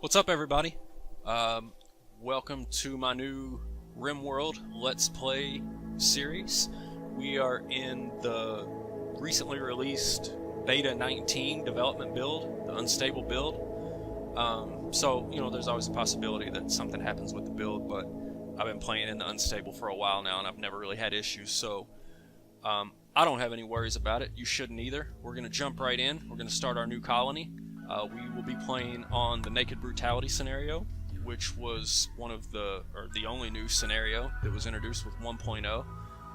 What's up, everybody? Welcome to my new Rimworld Let's Play series. We are in the recently released Beta 19 development build, the unstable build. There's always a possibility that something happens with the build, but I've been playing in the unstable for a while now, and I've never really had issues, so I don't have any worries about it. You shouldn't either. We're going to jump right in. We're going to start our new colony. We will be playing on the Naked Brutality scenario, which was the only new scenario that was introduced with 1.0.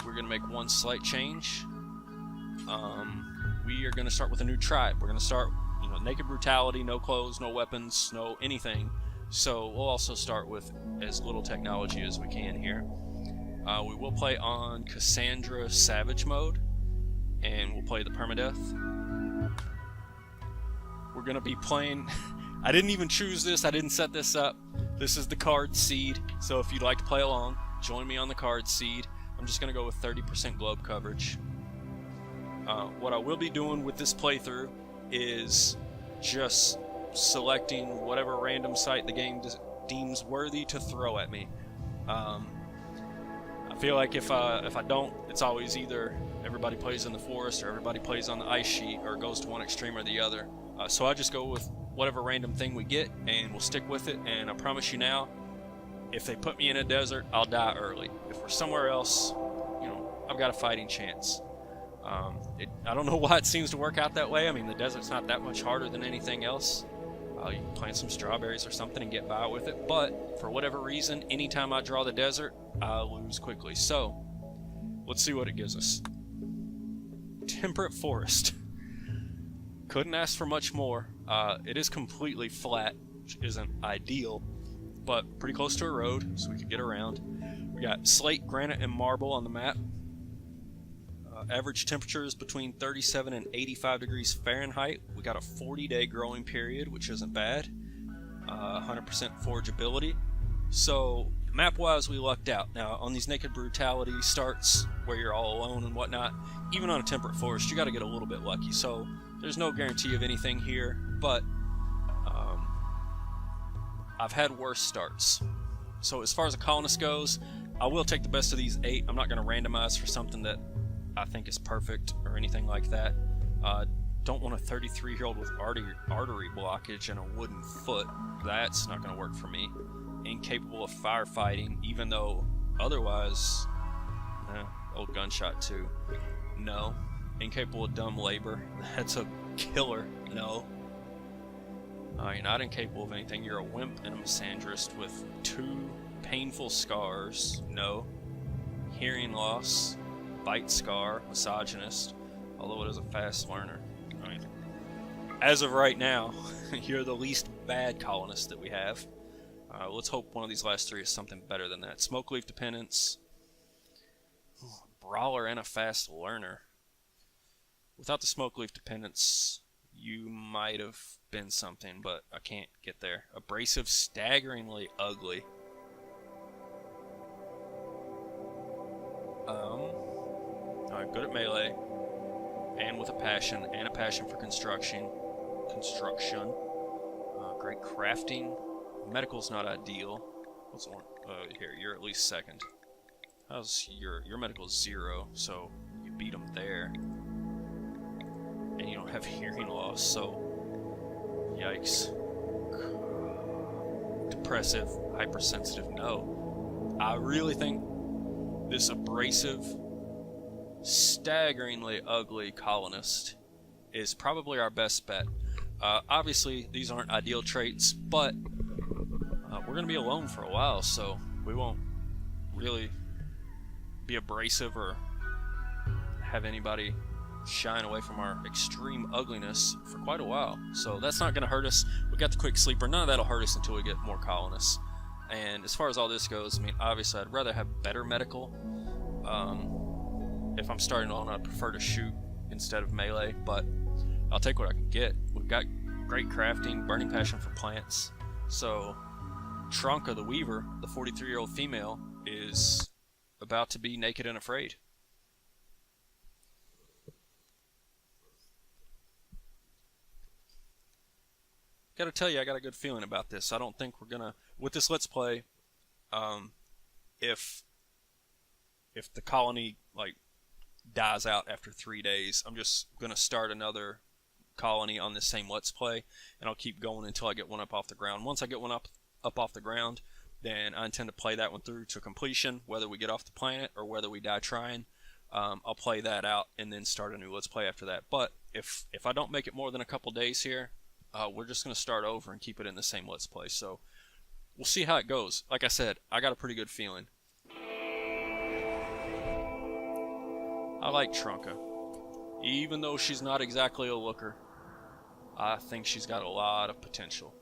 We're going to make one slight change. We are going to start with a new tribe. We're going to start, Naked Brutality, no clothes, no weapons, no anything. So we'll also start with as little technology as we can here. We will play on Cassandra Savage mode, and we'll play the permadeath. We're going to be playing... I didn't even choose this. I didn't set this up. This is the card seed. So if you'd like to play along, join me on the card seed. I'm just going to go with 30% globe coverage. What I will be doing with this playthrough is just selecting whatever random site the game deems worthy to throw at me. I feel like if I don't, it's always either everybody plays in the forest or everybody plays on the ice sheet, or it goes to one extreme or the other. So I just go with whatever random thing we get, and we'll stick with it. And I promise you now, if they put me in a desert, I'll die early. If we're somewhere else, I've got a fighting chance. I don't know why it seems to work out that way. I mean, the desert's not that much harder than anything else. You can plant some strawberries or something and get by with it. But for whatever reason, anytime I draw the desert, I lose quickly. So let's see what it gives us. Temperate forest. Couldn't ask for much more. It is completely flat, which isn't ideal, but pretty close to a road, so we could get around. We got slate, granite, and marble on the map. Average temperatures between 37 and 85 degrees Fahrenheit. We got a 40-day growing period, which isn't bad. 100% forageability. So map-wise, we lucked out. Now, on these Naked Brutality starts, where you're all alone and whatnot, even on a temperate forest, you got to get a little bit lucky. So there's no guarantee of anything here, but I've had worse starts. So as far as a colonist goes, I will take the best of these 8. I'm not going to randomize for something that I think is perfect or anything like that. Don't want a 33-year-old with artery blockage and a wooden foot. That's not going to work for me. Incapable of firefighting, even though otherwise, old gunshot too. No. Incapable of dumb labor. That's a killer. No. You're not incapable of anything. You're a wimp and a misandrist with 2 painful scars. No. Hearing loss. Bite scar. Misogynist. Although it is a fast learner. I mean, as of right now, you're the least bad colonist that we have. Let's hope one of these last 3 is something better than that. Smoke leaf dependence. Brawler and a fast learner. Without the smoke leaf dependence, you might have been something, but I can't get there. Abrasive, staggeringly ugly. Alright, good at melee, and with a passion for construction. Great crafting. Medical's not ideal. What's the one? Here, you're at least second. How's your medical's 0, so you beat them there. And you don't have hearing loss, so yikes. Depressive, hypersensitive, no. I really think this abrasive, staggeringly ugly colonist is probably our best bet. Obviously, these aren't ideal traits, but we're going to be alone for a while, so we won't really be abrasive or have anybody shine away from our extreme ugliness for quite a while. So that's not going to hurt us. We got the quick sleeper. None of that'll hurt us until we get more colonists. And as far as all this goes, I mean, obviously I'd rather have better medical. If I'm starting on, I'd prefer to shoot instead of melee, but I'll take what I can get. We've got great crafting, burning passion for plants. So Tronka the Weaver, the 43-year-old female, is about to be naked and afraid. gotta tell you, I got a good feeling about this. I don't think we're gonna, with this Let's Play, if the colony like dies out after 3 days, I'm just gonna start another colony on this same Let's Play, and I'll keep going until I get one up off the ground. Once I get one up off the ground, then I intend to play that one through to completion, whether we get off the planet or whether we die trying. I'll play that out and then start a new Let's Play after that. But if I don't make it more than a couple days here, we're just going to start over and keep it in the same Let's Play. So we'll see how it goes. Like I said, I got a pretty good feeling. I like Trunka. Even though she's not exactly a looker, I think she's got a lot of potential.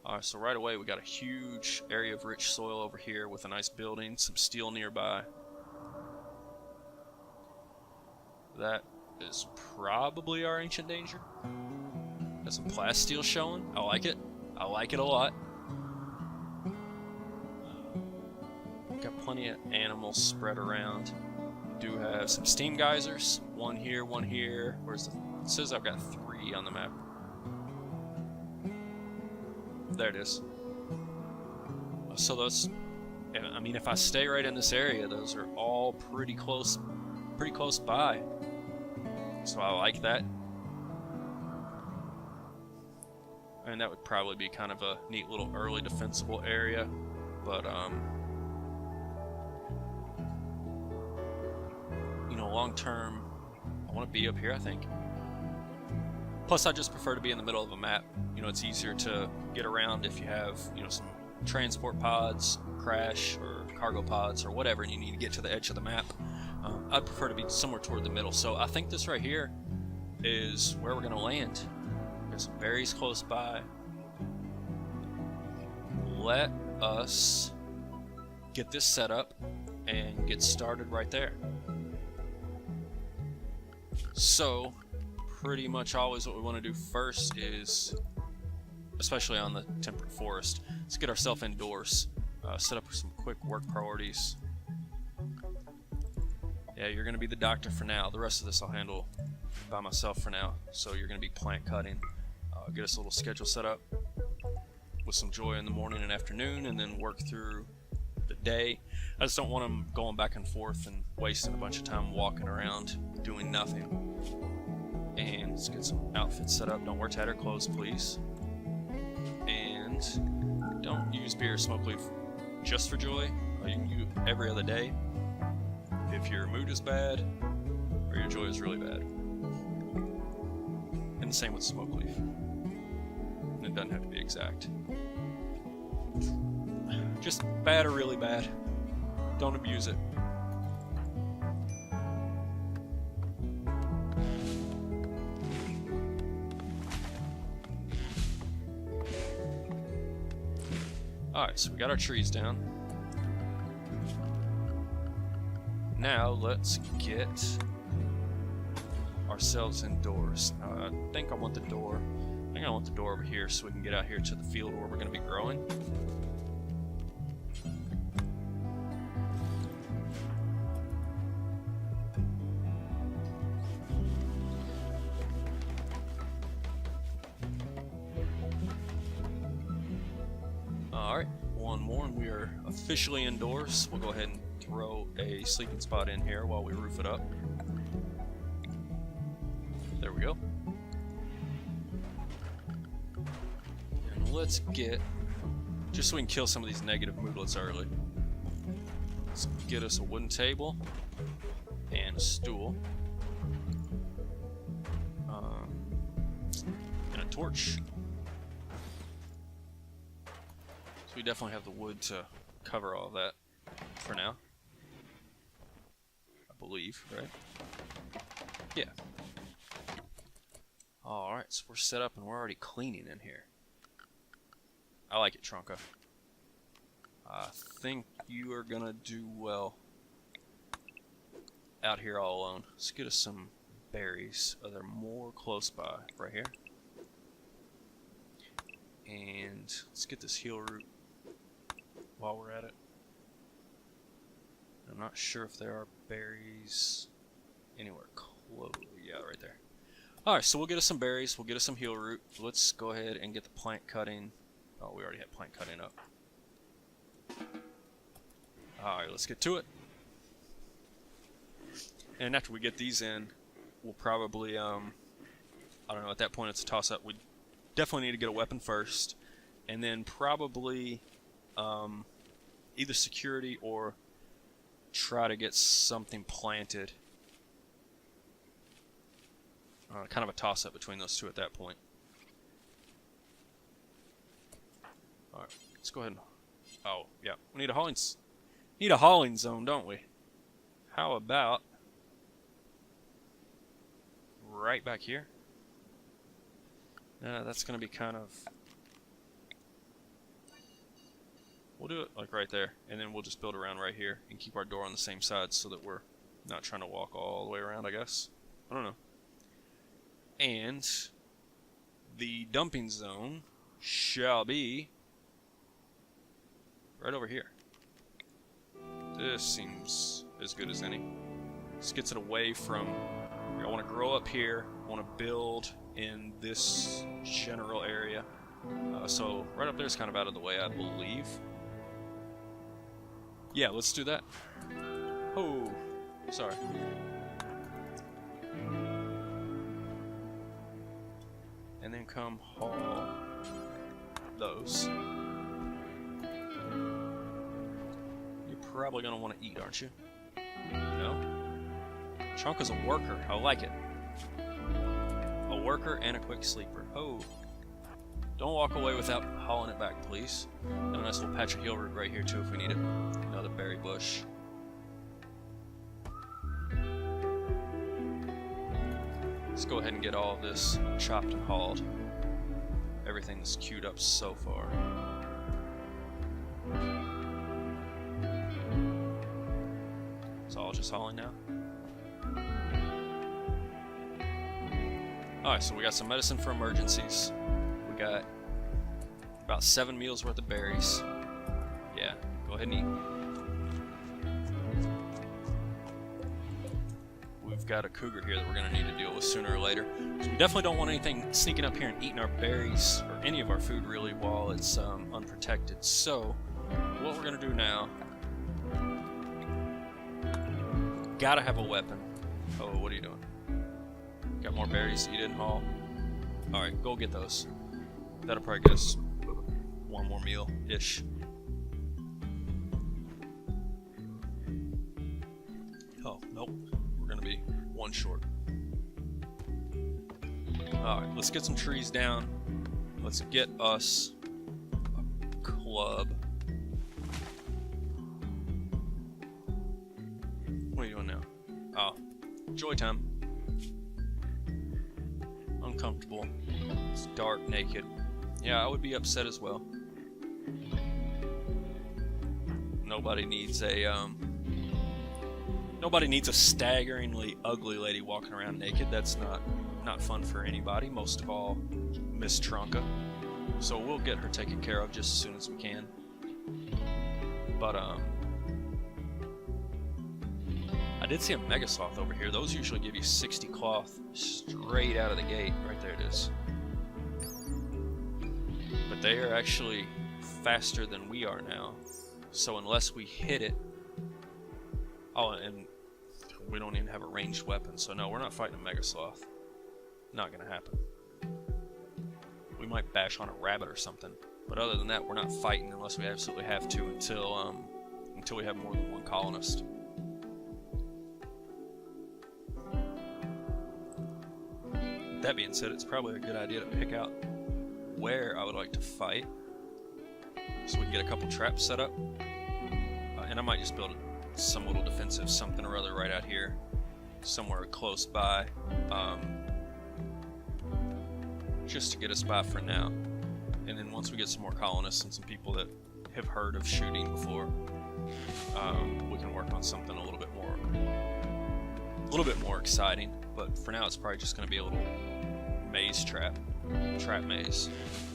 Alright, so right away we got a huge area of rich soil over here with a nice building, some steel nearby. That is probably our ancient danger. Got some plasteel showing. I like it. I like it a lot. Got plenty of animals spread around. Do have some steam geysers. One here, one here. Where's the... It says I've got 3 on the map. There it is. So those... I mean, if I stay right in this area, those are all pretty close by. So I like that. And that would probably be kind of a neat little early defensible area. But, you know, long term, I want to be up here, I think. Plus, I just prefer to be in the middle of a map. You know, it's easier to get around if you have, you know, some transport pods, crash, or cargo pods, or whatever, and you need to get to the edge of the map. I'd prefer to be somewhere toward the middle. So I think this right here is where we're going to land. There's some berries close by. Let us get this set up and get started right there. So, pretty much always what we want to do first is, especially on the temperate forest, let's get ourselves indoors. Set up some quick work priorities. Yeah, you're going to be the doctor for now. The rest of this I'll handle by myself for now. So you're going to be plant cutting. Get us a little schedule set up with some joy in the morning and afternoon, and then work through the day. I just don't want them going back and forth and wasting a bunch of time walking around doing nothing. And let's get some outfits set up. Don't wear tattered clothes, please. And don't use beer or smoke leaf just for joy. You can use it every other day if your mood is bad or your joy is really bad. And the same with smoke leaf. And it doesn't have to be exact. Just bad or really bad. Don't abuse it. Alright, so we got our trees down. Now let's get ourselves indoors. I think I want the door. I think I want the door over here so we can get out here to the field where we're going to be growing. Alright, one more and we are officially indoors. We'll go ahead and throw a sleeping spot in here while we roof it up. There we go. And let's get, just so we can kill some of these negative moodlets early, let's get us a wooden table and a stool. And a torch. So we definitely have the wood to cover all of that for now. I believe, right? Yeah. Alright, so we're set up and we're already cleaning in here. I like it, Trunka. I think you are gonna do well out here all alone. Let's get us some berries. Are there more close by? Right here. And let's get this heal root while we're at it. I'm not sure if there are berries anywhere close. Yeah, right there. Alright, so we'll get us some berries, we'll get us some heal root. Let's go ahead and get the plant cutting. Oh, we already had plant cutting up. Alright, let's get to it. And after we get these in, we'll probably, I don't know, at that point it's a toss-up. We definitely need to get a weapon first, and then probably either security or try to get something planted. Kind of a toss-up between those two at that point. Alright, let's go ahead and... Oh, yeah, we need a hauling zone, don't we? How about... right back here? That's going to be kind of... We'll do it like right there, and then we'll just build around right here and keep our door on the same side so that we're not trying to walk all the way around, I guess. I don't know. And the dumping zone shall be right over here. This seems as good as any. This gets it away from... I want to grow up here. I want to build in this general area. So right up there is kind of out of the way, I believe. Yeah, let's do that. Oh, sorry. And then come haul those. You're probably going to want to eat, aren't you? No? Chunk is a worker. I like it. A worker and a quick sleeper. Oh. Don't walk away without hauling it back, please. And a nice little patch of heal root right here, too, if we need it. Another berry bush. Let's go ahead and get all of this chopped and hauled. Everything's queued up so far. It's all just hauling now. Alright, so we got some medicine for emergencies. We got about 7 meals worth of berries. Yeah, go ahead and eat. We've got a cougar here that we're going to need to deal with sooner or later. So we definitely don't want anything sneaking up here and eating our berries, or any of our food really, while it's unprotected. So, what we're going to do now... Gotta have a weapon. Oh, what are you doing? Got more berries you didn't haul? Alright, go get those. That'll probably get us one more meal-ish. Oh, nope. We're gonna be one short. Alright, let's get some trees down. Let's get us a club. What are you doing now? Oh, joy time. Uncomfortable. It's dark, naked. Yeah, I would be upset as well. Nobody needs a staggeringly ugly lady walking around naked. That's not fun for anybody. Most of all, Miss Trunka. So we'll get her taken care of just as soon as we can. But I did see a mega sloth over here. Those usually give you 60 cloth straight out of the gate. Right there it is. But they are actually faster than we are now. So unless we hit it... Oh, and we don't even have a ranged weapon. So no, we're not fighting a mega sloth. Not gonna happen. We might bash on a rabbit or something. But other than that, we're not fighting unless we absolutely have to until we have more than one colonist. That being said, it's probably a good idea to pick out where I would like to fight, so we can get a couple traps set up, and I might just build some little defensive something or other right out here, somewhere close by, just to get us by for now. And then once we get some more colonists and some people that have heard of shooting before, we can work on something a little bit more exciting. But for now, it's probably just going to be a little maze trap maze,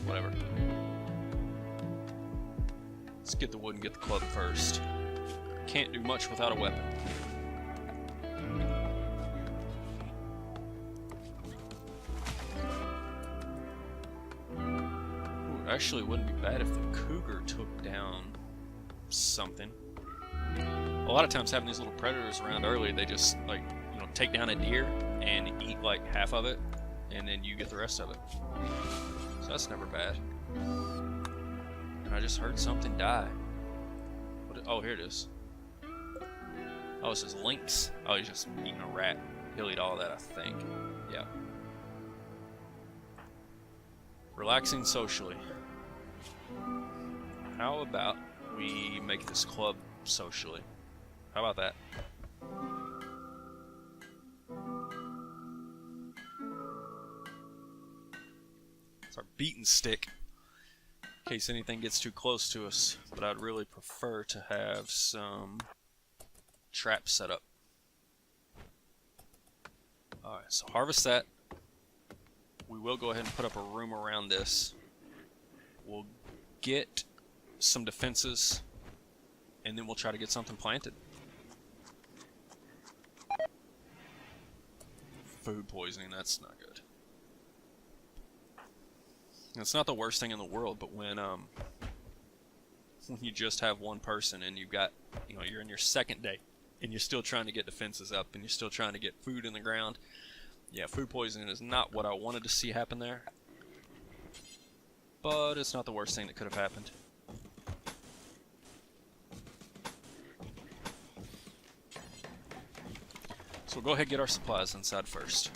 whatever. Let's get the wood and get the club first. Can't do much without a weapon. Actually, it wouldn't be bad if the cougar took down something. A lot of times having these little predators around early, they just, like, you know, take down a deer and eat like half of it, and then you get the rest of it. So that's never bad. And I just heard something die. Oh, here it is. Oh, it says lynx. Oh, he's just eating a rat. He'll eat all that, I think. Yeah. Relaxing socially. How about we make this club socially? How about that? It's our beaten stick, in case anything gets too close to us, but I'd really prefer to have some traps set up. Alright, so harvest that. We will go ahead and put up a room around this. We'll get some defenses, and then we'll try to get something planted. Food poisoning, that's not good. It's not the worst thing in the world, but when you just have one person and you've got, you know, you're in your second day and you're still trying to get defenses up and you're still trying to get food in the ground. Yeah, food poisoning is not what I wanted to see happen there, but it's not the worst thing that could have happened. So we'll go ahead and get our supplies inside first.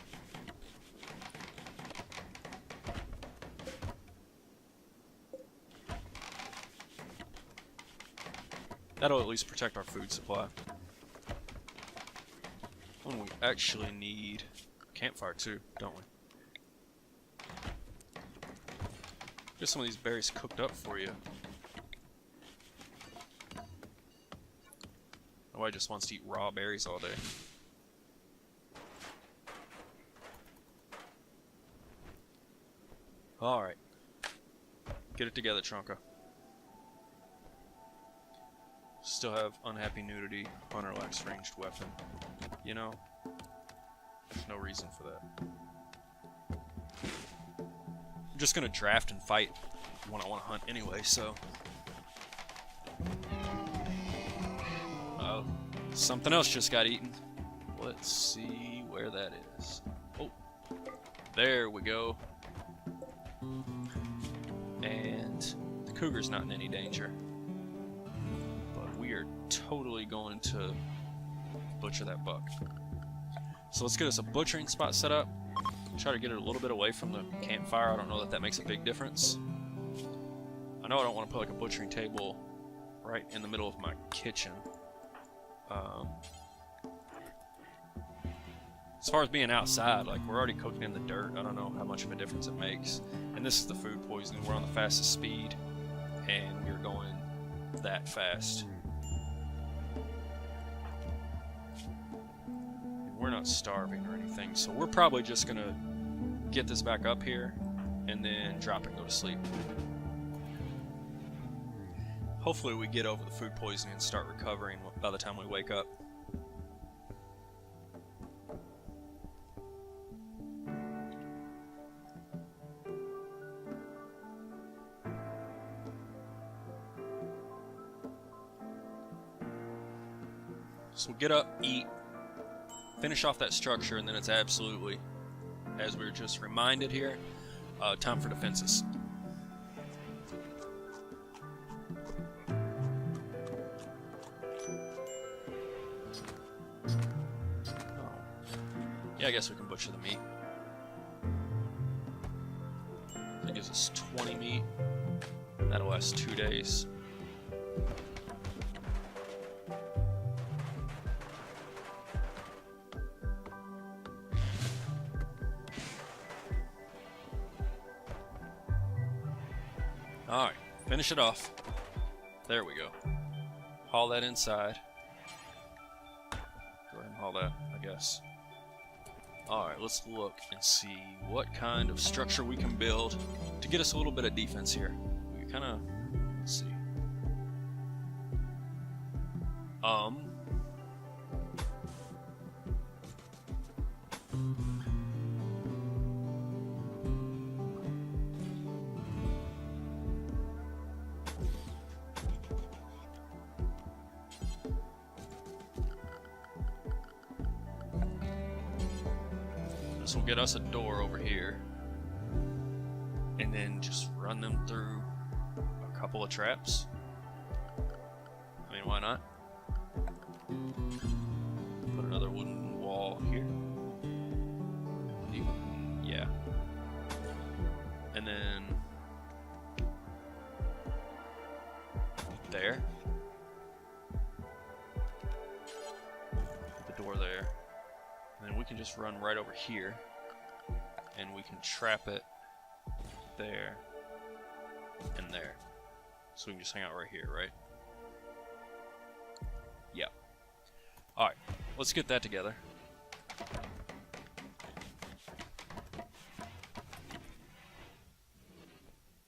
That'll at least protect our food supply. And we actually need a campfire too, don't we? Get some of these berries cooked up for you. Nobody just wants to eat raw berries all day. Alright. Get it together, Trunka. Still have unhappy nudity, hunter lacks ranged weapon. You know, there's no reason for that. I'm just gonna draft and fight when I want to hunt anyway, so. Oh, something else just got eaten. Let's see where that is. Oh, there we go. And the cougar's not in any danger. But we are totally going to butcher that buck. So let's get us a butchering spot set up. Try to get it a little bit away from the campfire. I don't know that that makes a big difference. I know I don't want to put like a butchering table right in the middle of my kitchen. As far as being outside, like we're already cooking in the dirt. I don't know how much of a difference it makes. And this is the food poisoning. We're on the fastest speed, and we're going that fast. And we're not starving or anything, so we're probably just gonna get this back up here and then drop and go to sleep. Hopefully we get over the food poisoning and start recovering by the time we wake up. So we'll get up, eat, finish off that structure, and then it's absolutely, as we were just reminded here, time for defenses. Yeah, I guess we can butcher the meat. That gives us 20 meat. That'll last 2 days. Alright, finish it off. There we go. Haul that inside. Go ahead and haul that, I guess. Alright, let's look and see what kind of structure we can build to get us a little bit of defense here. We kind of, let's see. So we'll get us a door over here, and then just run them through a couple of traps. I mean, why not? Put another wooden wall here. Yeah. And then there. Put the door there. And then we can just run right over here. And we can trap it there and there. So we can just hang out right here, right? Yeah. Alright, let's get that together.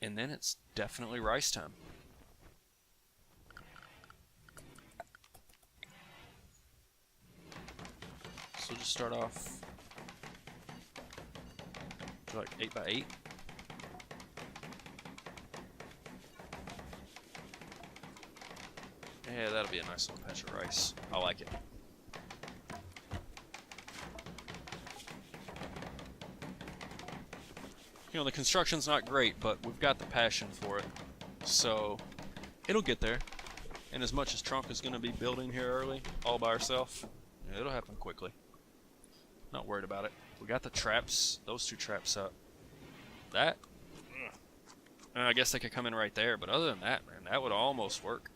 And then it's definitely rice time. So we'll just start off like 8 by 8. Yeah, that'll be a nice little patch of rice. I like it. You know, the construction's not great, but we've got the passion for it. So, it'll get there. And as much as Trunk is going to be building here early, all by herself, yeah, it'll happen quickly. Not worried about it. We got the traps, those 2 traps up. That, I guess they could come in right there, but other than that, man, that would almost work.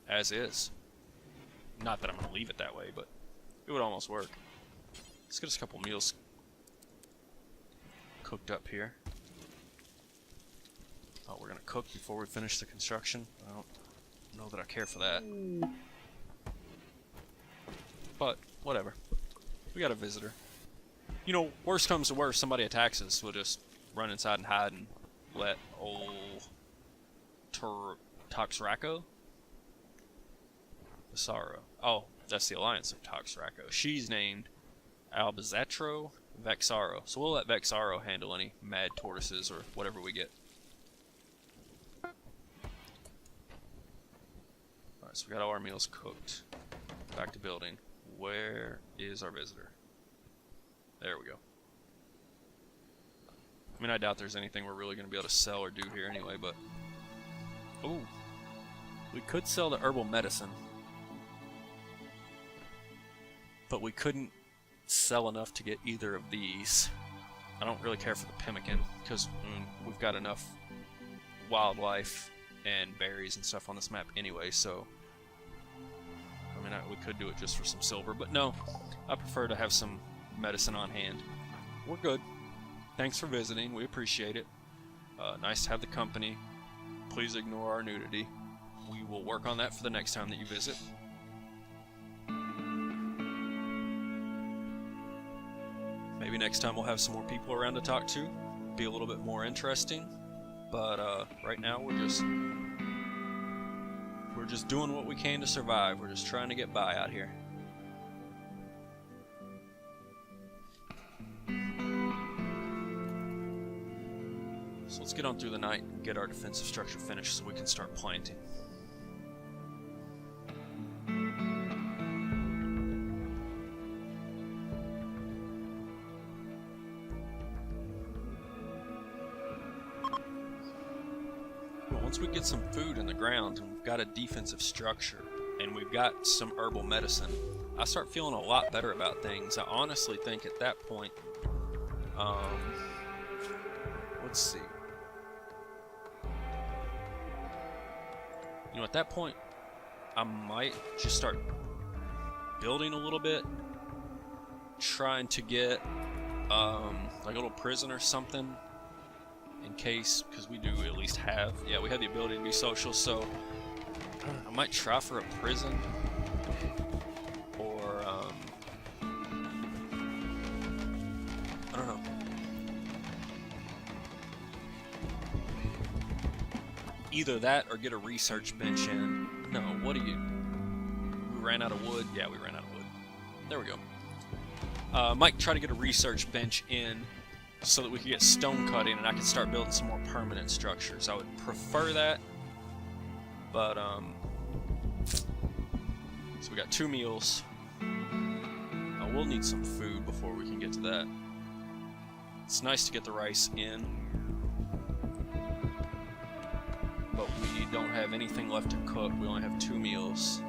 As is. Not that I'm going to leave it that way, but it would almost work. Let's get us a couple meals cooked up here. Oh, we're going to cook before we finish the construction. I don't know that I care for that. But, whatever. We got a visitor. You know, worst comes to worst, somebody attacks us. We'll just run inside and hide and let old Toxraco? Visaro. Oh, that's the alliance of Toxraco. She's named Albizatro Vexaro. So we'll let Vexaro handle any mad tortoises or whatever we get. Alright, so we got all our meals cooked. Back to building. Where is our visitor? There we go. I mean, I doubt there's anything we're really going to be able to sell or do here anyway, but... Ooh. We could sell the herbal medicine. But we couldn't sell enough to get either of these. I don't really care for the pemmican, because we've got enough wildlife and berries and stuff on this map anyway, so... I mean, we could do it just for some silver, but no. I prefer to have some medicine on hand. We're good. Thanks for visiting. We appreciate it. Nice to have the company. Please ignore our nudity. We will work on that for the next time that you visit. Maybe next time we'll have some more people around to talk to. Be a little bit more interesting. But right now we're just doing what we can to survive. We're just trying to get by out here. So let's get on through the night and get our defensive structure finished so we can start planting. Once we get some food in the ground and we've got a defensive structure and we've got some herbal medicine, I start feeling a lot better about things. I honestly think at that point, let's see. You know, at that point, I might just start building a little bit, trying to get like a little prison or something. In case, because we do at least have, yeah, we have the ability to be social, so I might try for a prison, or, I don't know. Either that or get a research bench in. No, what do you, we ran out of wood? Yeah, we ran out of wood. There we go. Might try to get a research bench in, so that we could get stone cutting and I can start building some more permanent structures. I would prefer that, but so we got 2 meals. We'll need some food before we can get to that. It's nice to get the rice in, but we don't have anything left to cook. We only have 2 meals.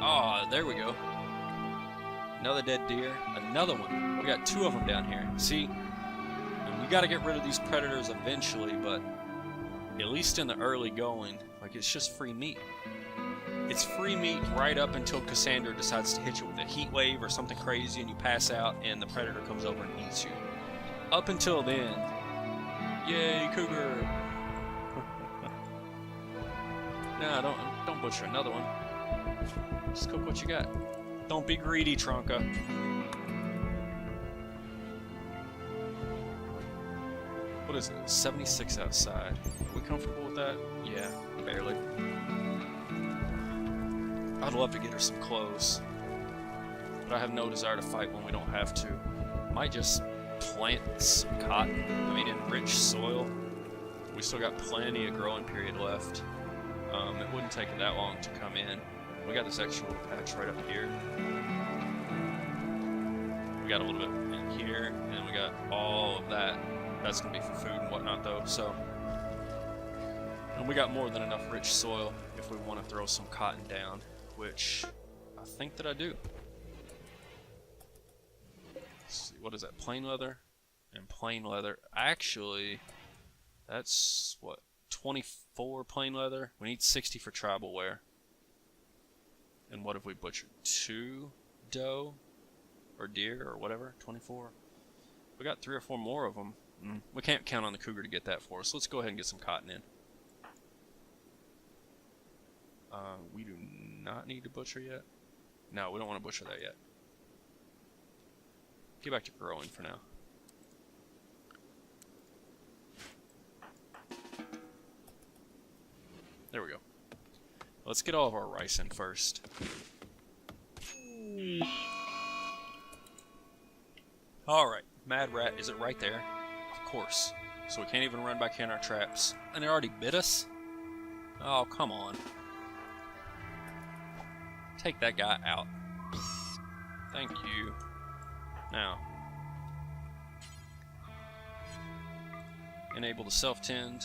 Ah, there we go. Another dead deer. Another one. We got 2 of them down here. See? And we got to get rid of these predators eventually, but at least in the early going, like, it's just free meat. It's free meat right up until Cassandra decides to hit you with a heat wave or something crazy and you pass out and the predator comes over and eats you. Up until then, yay, cougar! Nah, don't butcher another one. Just cook what you got. Don't be greedy, Tronka. What is it? 76 outside. Are we comfortable with that? Yeah, barely. I'd love to get her some clothes, but I have no desire to fight when we don't have to. Might just plant some cotton. I mean, in rich soil. We still got plenty of growing period left. It wouldn't take that long to come in. We got this extra little patch right up here. We got a little bit in here, and we got all of that. That's going to be for food and whatnot, though. So, and we got more than enough rich soil if we want to throw some cotton down, which I think that I do. Let's see, what is that? Plain leather and plain leather. Actually, that's what, 24 plain leather. We need 60 for tribal wear. And what have we butchered? 2 doe or deer or whatever. 24. We got 3 or 4 more of them. We can't count on the cougar to get that for us. Let's go ahead and get some cotton in. We do not need to butcher yet. No, we don't want to butcher that yet. Get back to growing for now. There we go. Let's get all of our rice in first. Alright, Mad Rat, is it right there? Of course. So we can't even run back in our traps. And it already bit us? Oh, come on. Take that guy out. Thank you. Now. Enable the self-tend.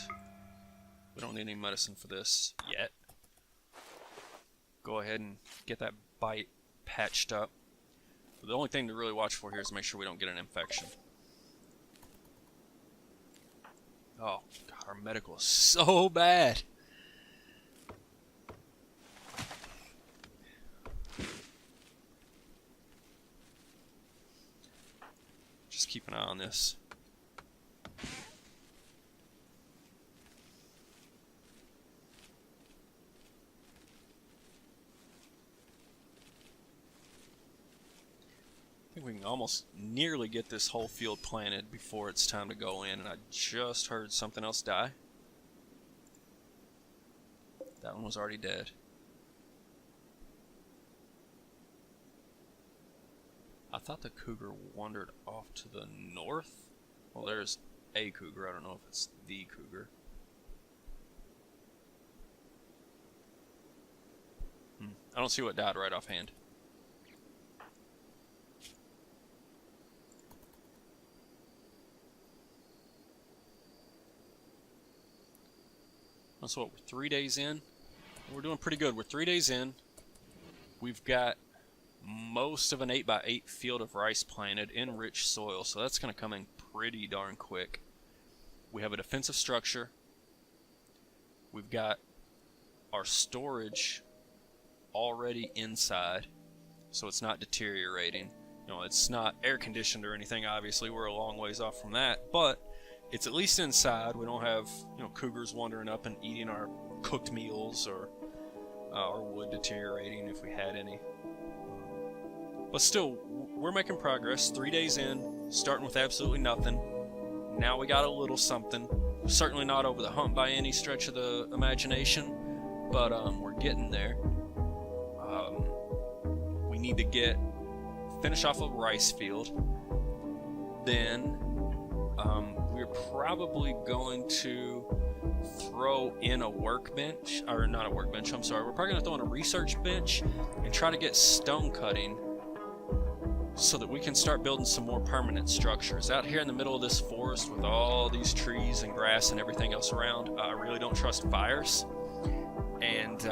We don't need any medicine for this yet. Go ahead and get that bite patched up. But the only thing to really watch for here is make sure we don't get an infection. Oh, God, our medical is so bad. Just keep an eye on this. I think we can almost nearly get this whole field planted before it's time to go in, and I just heard something else die. That one was already dead. I thought the cougar wandered off to the north. Well, there's a cougar. I don't know if it's the cougar. I don't see what died right offhand. So what, we're 3 days in? We're doing pretty good. We're 3 days in. We've got most of an 8x8 field of rice planted in rich soil, so that's going to come in pretty darn quick. We have a defensive structure. We've got our storage already inside, so it's not deteriorating. You know, it's not air conditioned or anything, obviously. We're a long ways off from that, but it's at least inside. We don't have, you know, cougars wandering up and eating our cooked meals or our wood deteriorating if we had any. But still, we're making progress. 3 days in, starting with absolutely nothing. Now we got a little something. Certainly not over the hump by any stretch of the imagination, but we're getting there. We need to finish off a rice field. Then we're probably going to throw in a workbench, or not a workbench, I'm sorry. We're probably going to throw in a research bench and try to get stone cutting so that we can start building some more permanent structures. Out here in the middle of this forest with all these trees and grass and everything else around, I really don't trust fires. And,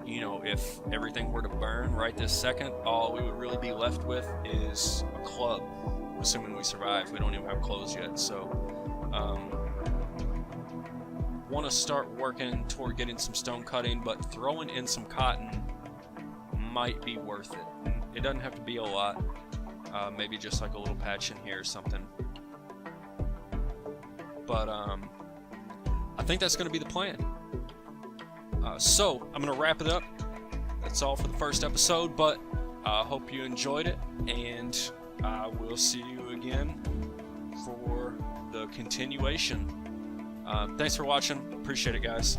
you know, if everything were to burn right this second, all we would really be left with is a club, assuming we survive. We don't even have clothes yet, so want to start working toward getting some stone cutting, but throwing in some cotton might be worth it. It doesn't have to be a lot, maybe just like a little patch in here or something. But I think that's going to be the plan. So I'm going to wrap it up. That's all for the first episode, but I hope you enjoyed it, and we'll see you again for the continuation. Thanks for watching. Appreciate it, guys.